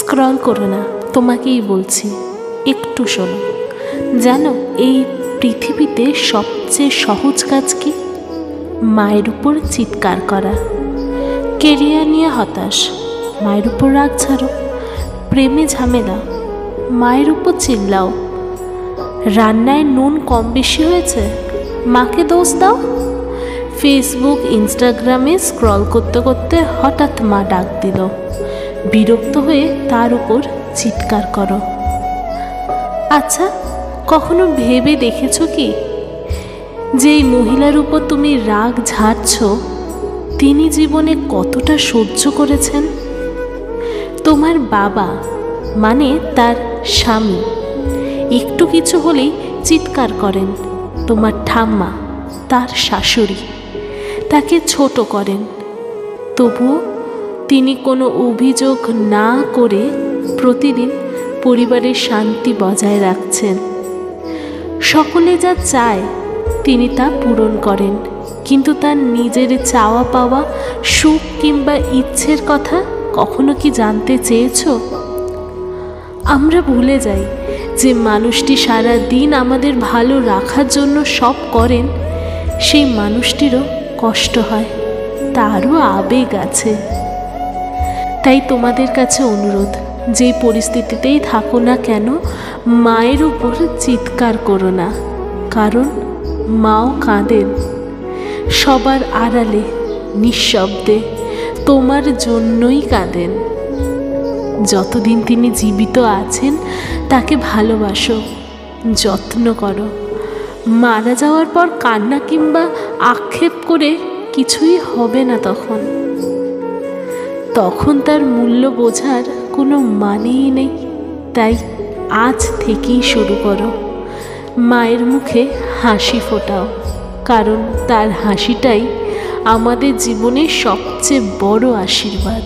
Scroll করো না, তোমাকেই বলছি, একটু শোনো। জানো এই পৃথিবীতে সবচেয়ে সহজ কাজ কি? মায়ের উপর চিৎকার করা। কেরিয়ার নিয়ে হতাশ, মায়ের উপর রাগ ছাড়ো। প্রেমে ঝামেলা, মায়ের উপর চিল্লাও। রান্নায় নুন কম বেশি হয়েছে, মাকে দোষ দাও। ফেসবুক ইনস্টাগ্রামে স্ক্রল করতে করতে হঠাৎ মা ডাক দিল, বিরক্ত হয়ে তার উপর চিৎকার করো। আচ্ছা, কখনো ভেবে দেখেছো কি যেই মহিলার উপর তুমি রাগ ঝাড়ছ তিনি জীবনে কতটা সহ্য করেছেন? তোমার বাবা মানে তার স্বামী একটু কিছু হলেই চিৎকার করেন। তোমার ঠাম্মা তার শাশুড়ি তাকে ছোট করেন, তবুও তিনি কোনো অভিযোগ না করে প্রতিদিন পরিবারের শান্তি বজায় রাখছেন। সকলে যা চায় তিনি তা পূরণ করেন, কিন্তু তার নিজের চাওয়া পাওয়া সুখ কিংবা ইচ্ছের কথা কখনো কি জানতে চেয়েছো? আমরা ভুলে যাই যে মানুষটি সারা দিন আমাদের ভালো রাখার জন্য সব করেন, সেই মানুষটিরও কষ্ট হয়, তারও আবেগ আছে। তাই তোমাদের কাছে অনুরোধ, যে পরিস্থিতিতেই থাকো না কেন মায়ের উপর চিৎকার করো না, কারণ মাও কাঁদেন সবার আড়ালে, নিঃশব্দে তোমার জন্যই কাঁদেন। যতদিন তিনি জীবিত আছেন তাকে ভালোবাসো, যত্ন করো। মারা যাওয়ার পর কান্না কিংবা আক্ষেপ করে কিছুই হবে না। তখন তার মূল্য বোঝার কোনো মানেই নেই। তাই আজ থেকেই শুরু করো, মায়ের মুখে হাসি ফোটাও, কারণ তার হাসিটাই আমাদের জীবনের সবচেয়ে বড় আশীর্বাদ।